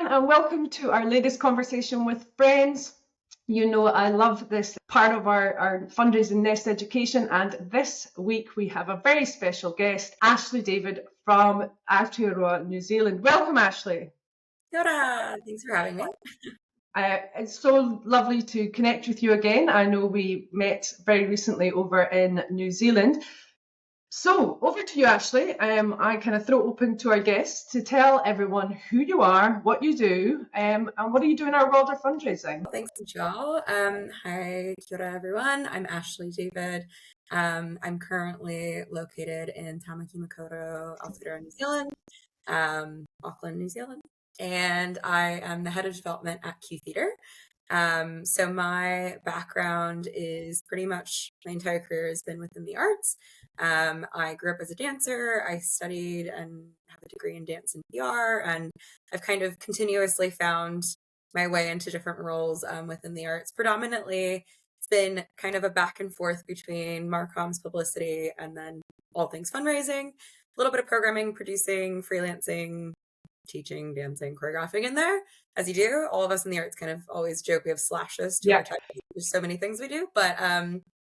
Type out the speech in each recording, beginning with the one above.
and welcome to our latest conversation with friends. You know, I love this part of our fundraising Nest Education, and this week we have a very special guest, Ashley David from Aotearoa, New Zealand. Welcome, Ashley. Kia ora. Thanks for having me. It's so lovely to connect with you again. I know we met very recently over in New Zealand. So over to you, Ashley. I kind of throw it open to our guests to tell everyone who you are, what you do, and what do you do in our world of fundraising? Thanks, Michelle. Hi, kia ora, everyone. I'm Ashley David. I'm currently located in Tamaki Makaurau, Aotearoa, New Zealand, Auckland, New Zealand, and I am the head of development at Q Theatre. So my background is pretty much my entire career has been within the arts. I grew up as a dancer. I studied and have a degree in dance and PR, and I've kind of continuously found my way into different roles within the arts. Predominantly, it's been kind of a back and forth between Marcom's publicity and then all things fundraising, a little bit of programming, producing, freelancing, teaching, dancing, choreographing in there, as you do. All of us in the arts kind of always joke we have slashes to our title. There's so many things we do, but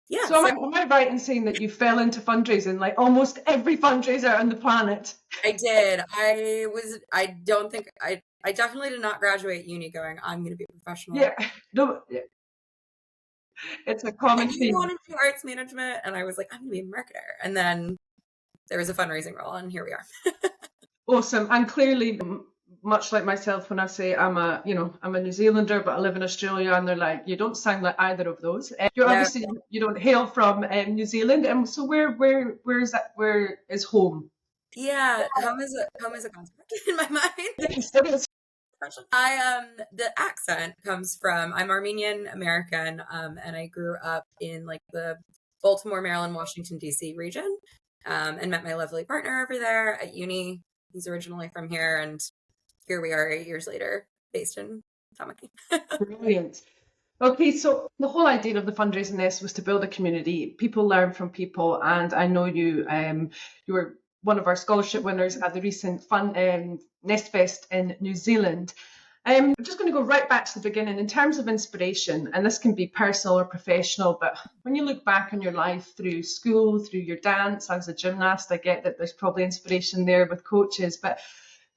yeah. So am I right in saying that you fell into fundraising like almost every fundraiser on the planet? I did. I definitely did not graduate uni going, I'm going to be a professional. Yeah, no, it's a common theme. I wanted to do arts management, and I was like, I'm going to be a marketer. And then there was a fundraising role, and here we are. Awesome. And clearly, much like myself, when I say I'm a New Zealander, but I live in Australia, and they're like, you don't sound like either of those. You're obviously, you don't hail from New Zealand, and so where is that? Where is home? Yeah, home is a concept in my mind. Yes, it is. The accent comes from, I'm Armenian American, and I grew up in like the Baltimore, Maryland, Washington, D.C. region, and met my lovely partner over there at uni. He's originally from here, and here we are 8 years later, based in Tamaki. Brilliant. Okay, so the whole idea of the Fundraising Nest was to build a community. People learn from people, and I know you were one of our scholarship winners at the recent Nest Fest in New Zealand. I'm just going to go right back to the beginning in terms of inspiration, and this can be personal or professional, but when you look back on your life through school, through your dance, as a gymnast, I get that there's probably inspiration there with coaches, but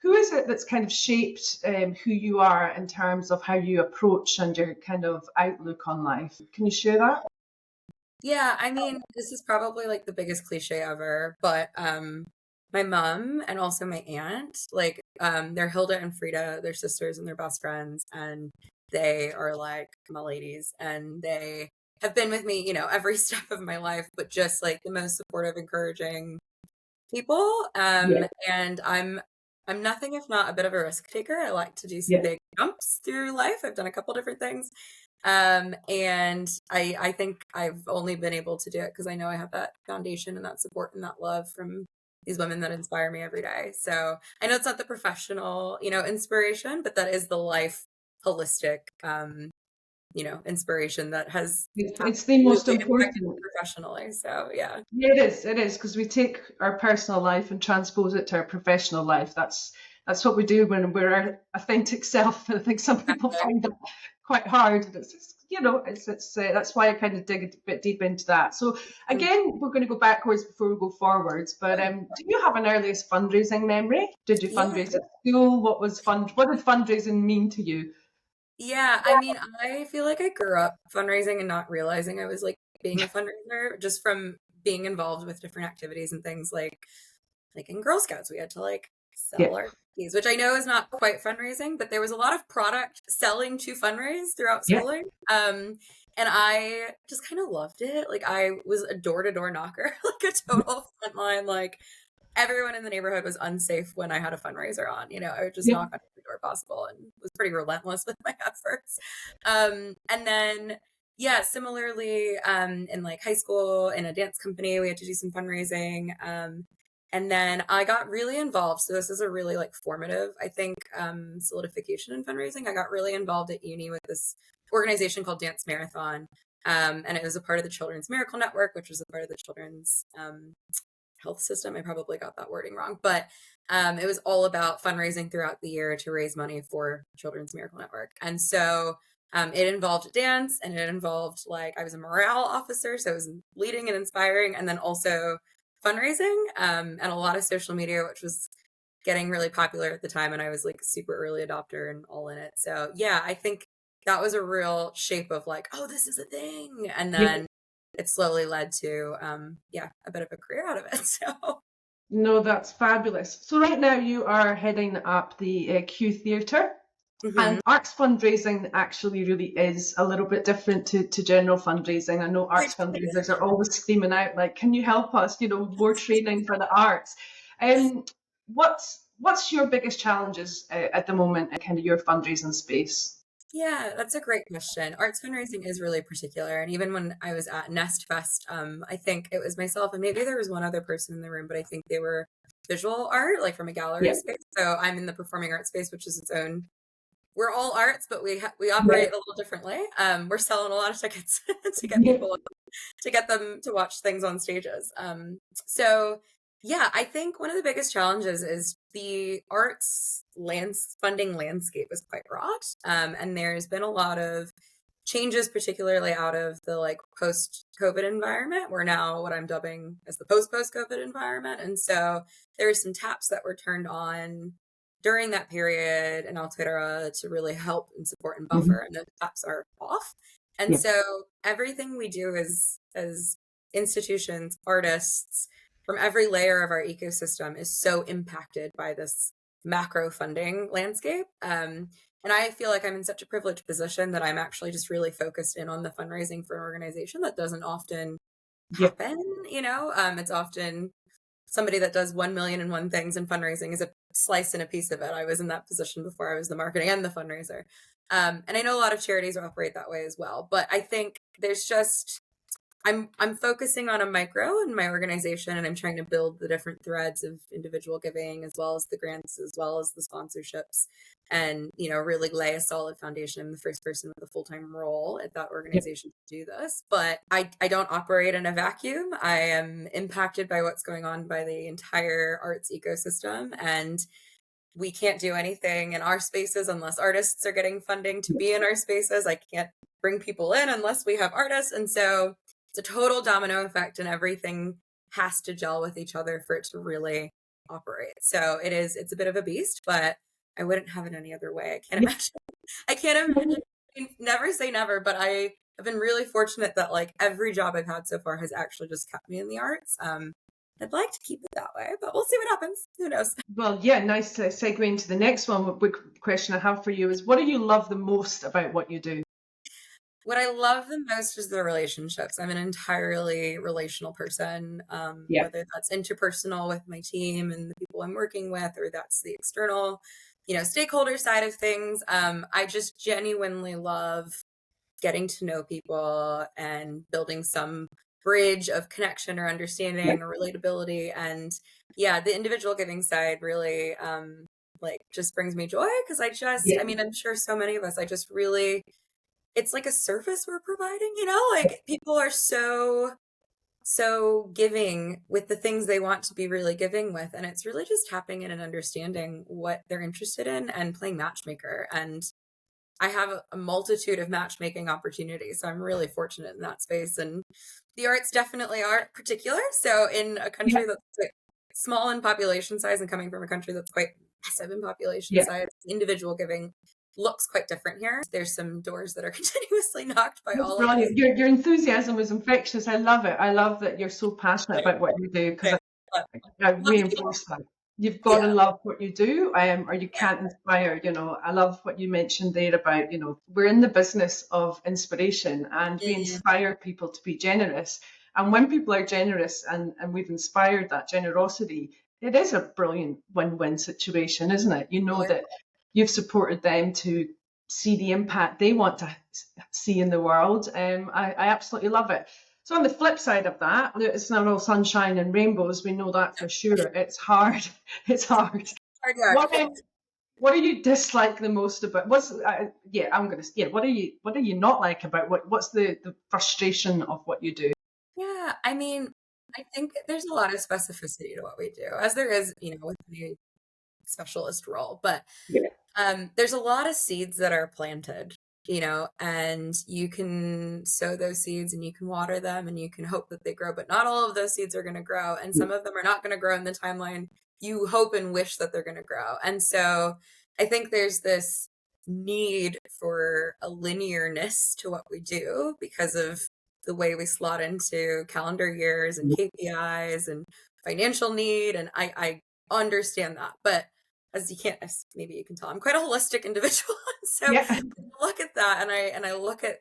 who is it that's kind of shaped who you are in terms of how you approach and your kind of outlook on life? Can you share that? Yeah, I mean, this is probably like the biggest cliche ever, but my mom and also my aunt, like they're Hilda and Frida, they're sisters and they're best friends, and they are like my ladies, and they have been with me, every step of my life, but just like the most supportive, encouraging people. And I'm nothing if not a bit of a risk taker. I like to do some big jumps through life. I've done a couple different things. And I think I've only been able to do it because I know I have that foundation and that support and that love from these women that inspire me every day. So I know it's not the professional, inspiration, but that is the life holistic, inspiration that has It's the most important professionally. So yeah. It is because we take our personal life and transpose it to our professional life. That's what we do when we're our authentic self. I think some people find that quite hard. That's why I kind of dig a bit deep into that. So again, we're going to go backwards before we go forwards. But do you have an earliest fundraising memory? Did you fundraise at school? What did fundraising mean to you? Yeah, I mean, I feel like I grew up fundraising and not realizing I was like being a fundraiser just from being involved with different activities and things like in Girl Scouts, we had to like sell our cookies, which I know is not quite fundraising, but there was a lot of product selling to fundraise throughout schooling. And I just kind of loved it. Like I was a door-to-door knocker, like a total frontline, like everyone in the neighborhood was unsafe when I had a fundraiser on. I would just knock on every door possible and was pretty relentless with my efforts. And then, yeah, similarly, in like high school in a dance company, we had to do some fundraising. And then I got really involved. So this is a really like formative, I think, solidification in fundraising. I got really involved at uni with this organization called Dance Marathon. And it was a part of the Children's Miracle Network, which was a part of the Children's health system. I probably got that wording wrong, but it was all about fundraising throughout the year to raise money for Children's Miracle Network. And so it involved dance, and it involved, like, I was a morale officer, so I was leading and inspiring, and then also fundraising, and a lot of social media, which was getting really popular at the time, and I was like super early adopter and all in it. So yeah, I think that was a real shape of like, oh, this is a thing. And Yeah. then it slowly led to a bit of a career out of it. So No, that's fabulous. So right now you are heading up the Q Theatre. And arts fundraising actually really is a little bit different to general fundraising. I know arts fundraisers are always screaming out like, can you help us, more training for the arts. What's your biggest challenges at the moment in kind of your fundraising space? Yeah, that's a great question. Arts fundraising is really particular. And even when I was at Nest Fest, I think it was myself and maybe there was one other person in the room, but I think they were visual art, like from a gallery space. So I'm in the performing arts space, which is its own. We're all arts, but we operate a little differently. We're selling a lot of tickets to get people to get them to watch things on stages. So yeah, I think one of the biggest challenges is the arts funding landscape is quite wrought. And there's been a lot of changes, particularly out of the like post-COVID environment. We're now what I'm dubbing as the post-COVID environment. And so there were some taps that were turned on during that period in Aotearoa to really help and support and buffer, and the taps are off. And so everything we do as institutions, artists, from every layer of our ecosystem is so impacted by this macro funding landscape. And I feel like I'm in such a privileged position that I'm actually just really focused in on the fundraising for an organization that doesn't often happen. It's often somebody that does 1 million and one things, and fundraising is a slice and a piece of it. I was in that position before I was the marketing and the fundraiser. And I know a lot of charities operate that way as well, but I think there's just, I'm focusing on a micro in my organization, and I'm trying to build the different threads of individual giving as well as the grants, as well as the sponsorships, and, really lay a solid foundation. I'm the first person with a full-time role at that organization to do this, but I don't operate in a vacuum. I am impacted by what's going on by the entire arts ecosystem, and we can't do anything in our spaces unless artists are getting funding to be in our spaces. I can't bring people in unless we have artists. And so it's a total domino effect, and everything has to gel with each other for it to really operate. So it's a bit of a beast, but I wouldn't have it any other way. I can't imagine, never say never, but I have been really fortunate that like every job I've had so far has actually just kept me in the arts. I'd like to keep it that way, but we'll see what happens. Who knows? Well, yeah, nice to segue into the next one. Big question I have for you is, what do you love the most about what you do? What I love the most is the relationships. I'm an entirely relational person, whether that's interpersonal with my team and the people I'm working with, or that's the external, stakeholder side of things. I just genuinely love getting to know people and building some bridge of connection or understanding or relatability. And yeah, the individual giving side really just brings me joy, because I'm sure so many of us, it's like a service we're providing, like people are so giving with the things they want to be really giving with. And it's really just tapping in and understanding what they're interested in and playing matchmaker. And I have a multitude of matchmaking opportunities. So I'm really fortunate in that space. And the arts definitely are particular. So in a country that's like small in population size and coming from a country that's quite massive in population size, individual giving looks quite different here. There's some doors that are continuously knocked by all of us. Your enthusiasm is infectious. I love it. I love that you're so passionate about what you do, because I reinforce that. You've got to love what you do, or you can't inspire. I love what you mentioned there about, we're in the business of inspiration, and we inspire people to be generous. And when people are generous and we've inspired that generosity, it is a brilliant win-win situation, isn't it? That you've supported them to see the impact they want to see in the world. I absolutely love it. So on the flip side of that, it's not all sunshine and rainbows. We know that for sure. It's hard. It's hard. What do you dislike the most about? What do you not like about what's the frustration of what you do? Yeah, I mean, I think there's a lot of specificity to what we do, as there is, with any specialist role. But Yeah. there's a lot of seeds that are planted, and you can sow those seeds and you can water them and you can hope that they grow, but not all of those seeds are going to grow. And some of them are not going to grow in the timeline you hope and wish that they're going to grow. And so I think there's this need for a linearness to what we do because of the way we slot into calendar years and KPIs and financial need. And I understand that. But as maybe you can tell, I'm quite a holistic individual. So Yeah. I look at that and I look at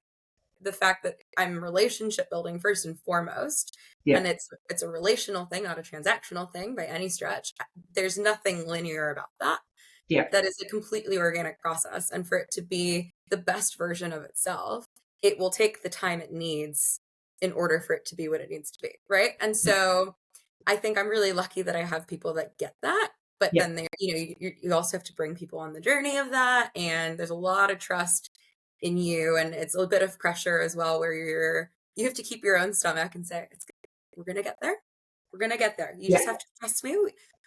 the fact that I'm relationship building first and foremost. Yeah. And it's a relational thing, not a transactional thing by any stretch. There's nothing linear about that. Yeah. That is a completely organic process. And for it to be the best version of itself, it will take the time it needs in order for it to be what it needs to be. Right. And so I think I'm really lucky that I have people that get that. But Yeah. then you also have to bring people on the journey of that. And there's a lot of trust in you. And it's a bit of pressure as well, where you have to keep your own stomach and say, we're going to get there. We're going to get there. You just have to trust me.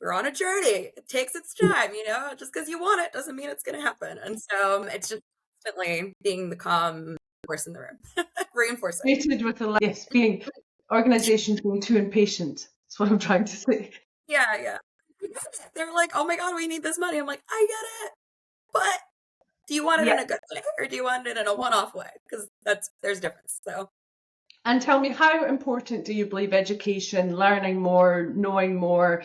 We're on a journey. It takes its time, just because you want it doesn't mean it's going to happen. And so it's just constantly being the calm force in the room, reinforcing. Yes, being organizations being too impatient. That's what I'm trying to say. Yeah. They're like, oh my God, we need this money. I'm like, I get it. But do you want it in a good way or do you want it in a one-off way? Because there's difference. So. And tell me, how important do you believe education, learning more, knowing more,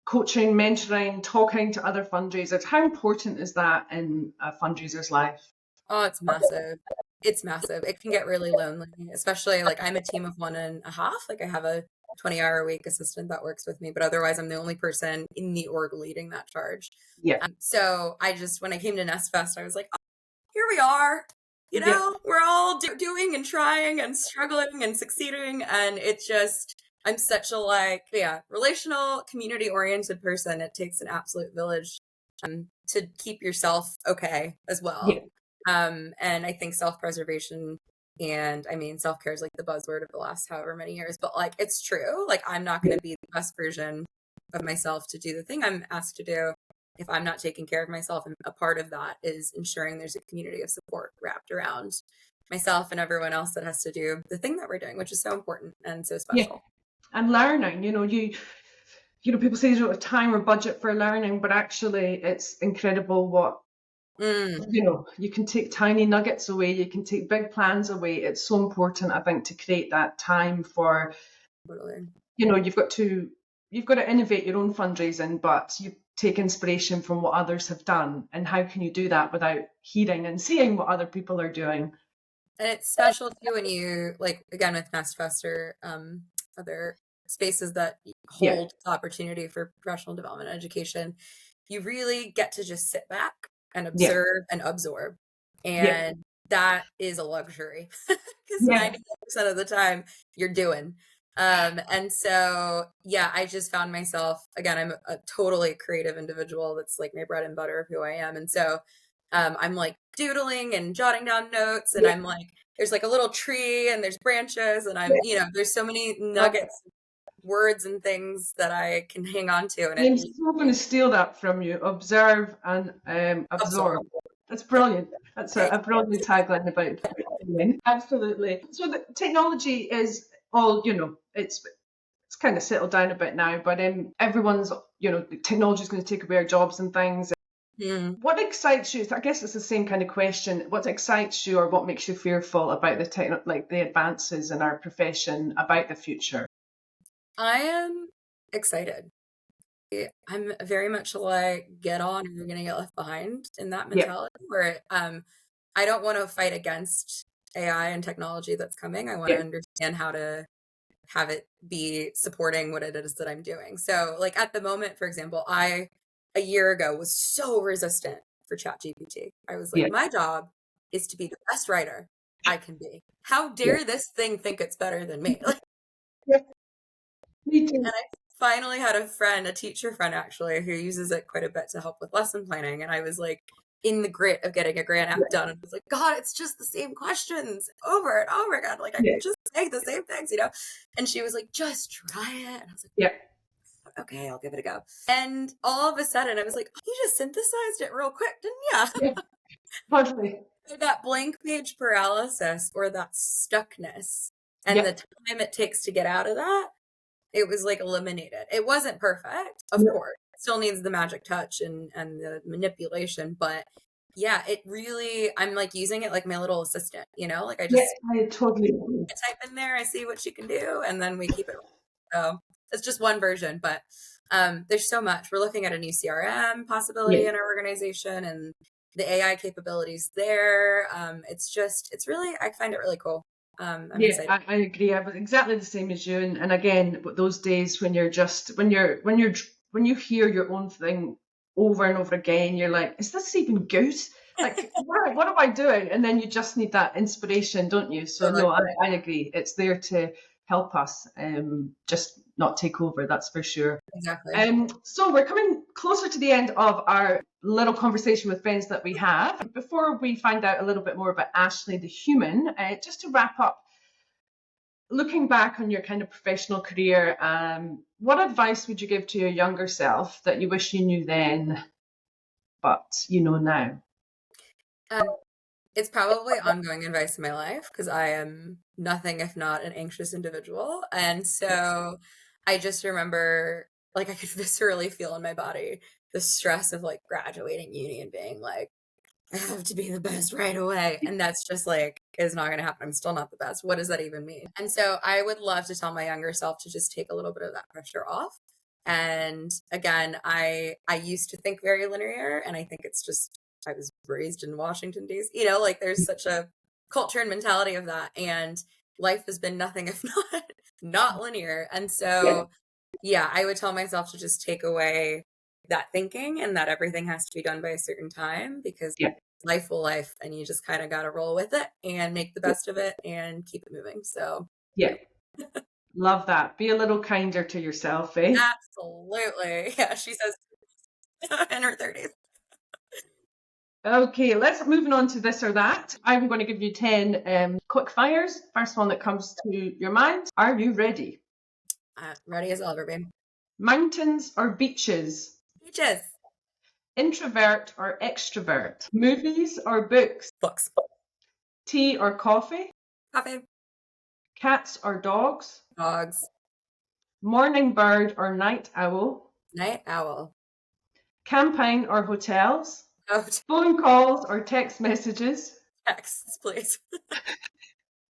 coaching, mentoring, talking to other fundraisers, how important is that in a fundraiser's life? Oh, it's massive. It's massive. It can get really lonely, especially like I'm a team of 1.5. Like I have a 20-hour-a-week assistant that works with me, but otherwise I'm the only person in the org leading that charge. Yeah. So when I came to NestFest, I was like, oh, here we are. We're all doing and trying and struggling and succeeding. And it's just, I'm such a relational, community-oriented person. It takes an absolute village to keep yourself okay as well. Yeah. And I think self-preservation and self-care is like the buzzword of the last however many years, but like, it's true. Like I'm not going to be the best version of myself to do the thing I'm asked to do if I'm not taking care of myself. And a part of that is ensuring there's a community of support wrapped around myself and everyone else that has to do the thing that we're doing, which is so important and so special. Yeah. And learning, people say you don't have time or budget for learning, but actually it's incredible what, you can take tiny nuggets away, you can take big plans away. It's so important, I think, to create that time for, totally. You've got to innovate your own fundraising, but you take inspiration from what others have done. And how can you do that without hearing and seeing what other people are doing? And it's special too when you, like, again, with NestFest or other spaces that hold the opportunity for professional development and education, you really get to just sit back and observe and absorb. And that is a luxury because 90% of the time you're doing. And so, I just found myself, again, I'm a totally creative individual. That's like my bread and butter of who I am. And so I'm like doodling and jotting down notes and I'm like, there's like a little tree and there's branches and I'm, there's so many nuggets, words and things that I can hang on to. And I'm still going to steal that from you. Observe and absorb. That's brilliant. That's a brilliant tagline about it. Absolutely. So the technology is all, it's kind of settled down a bit now, but everyone's, technology is going to take away our jobs and things. What excites you? I guess it's the same kind of question. What excites you or what makes you fearful about the advances in our profession, about the future? I am excited. I'm very much like, get on or you're going to get left behind in that mentality where I don't want to fight against AI and technology that's coming. I want to understand how to have it be supporting what it is that I'm doing. So like at the moment, for example, a year ago was so resistant for ChatGPT. I was like, my job is to be the best writer I can be. How dare this thing think it's better than me? Me too. And I finally had a teacher friend actually, who uses it quite a bit to help with lesson planning. And I was like, in the grit of getting a grant app done. And I was like, God, it's just the same questions over and over again. Like I could just say the same things, And she was like, just try it. And I was like, okay, I'll give it a go. And all of a sudden I was like, oh, you just synthesized it real quick, didn't you? Totally. That blank page paralysis or that stuckness and the time it takes to get out of that, it was like eliminated. It wasn't perfect, of course. It still needs the magic touch and the manipulation, but yeah, it really, I'm like using it like my little assistant, like I totally type in there, I see what she can do, and then we keep it. So it's just one version, but there's so much. We're looking at a new CRM possibility in our organization and the AI capabilities there. It's really, I find it really cool. I'm excited. I agree. I was exactly the same as you. And again, those days when you're just, when you hear your own thing over and over again, you're like, is this even good? Like, what am I doing? And then you just need that inspiration, don't you? So no, I agree. It's there to help us, just not take over, that's for sure. Exactly. So we're coming closer to the end of our little conversation with friends that we have. Before we find out a little bit more about Ashley the human, just to wrap up, looking back on your kind of professional career, what advice would you give to your younger self that you wish you knew then, but you know now? It's probably ongoing advice in my life because I am nothing if not an anxious individual. And so I just remember, like, I could viscerally feel in my body the stress of like graduating uni and being like, I have to be the best right away. And that's just like, is not going to happen. I'm still not the best. What does that even mean? And so I would love to tell my younger self to just take a little bit of that pressure off. And again, I used to think very linear, and I think it's just, I was raised in Washington, D.C., like there's such a culture and mentality of that. And life has been nothing if not linear. And so, yeah, I would tell myself to just take away that thinking and that everything has to be done by a certain time, because life will life, and you just kind of got to roll with it and make the best of it and keep it moving. So love that. Be a little kinder to yourself, eh? Absolutely. Yeah, she says in her 30s. Okay, let's moving on to this or that. I'm going to give you 10 quick fires. First one that comes to your mind. Are you ready? Ready as I'll ever be. Mountains or beaches? Beaches. Introvert or extrovert? Movies or books? Books. Tea or coffee? Coffee. Cats or dogs? Dogs. Morning bird or night owl? Night owl. Camping or hotels? Oh. Phone calls or text messages? Texts, please.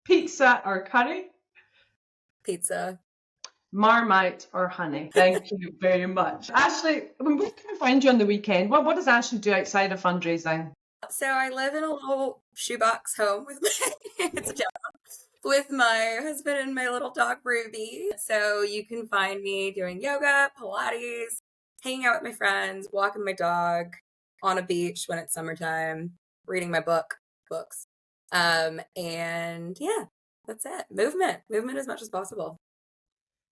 Pizza or curry? Pizza. Marmite or honey? Thank you very much. Ashley, where can we find you on the weekend? What does Ashley do outside of fundraising? So I live in a little shoebox home with it's a job, with my husband and my little dog Ruby. So you can find me doing yoga, Pilates, hanging out with my friends, walking my dog, on a beach when it's summertime, reading my books. And yeah, that's it. Movement as much as possible.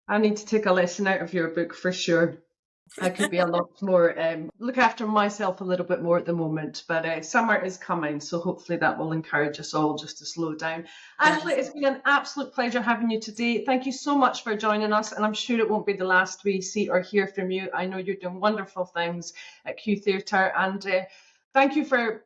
I need to take a lesson out of your book for sure. I could be a lot more, look after myself a little bit more at the moment, but summer is coming, so hopefully that will encourage us all just to slow down. Ashley, it's been an absolute pleasure having you today. Thank you so much for joining us, and I'm sure it won't be the last we see or hear from you. I know you're doing wonderful things at Q Theatre, and thank you for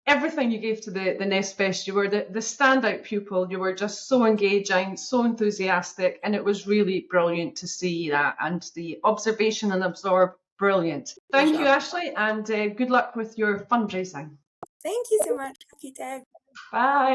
everything you gave to the Nest Fest. You were the standout pupil. You were just so engaging, so enthusiastic, and it was really brilliant to see that. And the observation and absorb, brilliant. Thank you, Ashley, and good luck with your fundraising. Thank you so much. Happy day. Bye.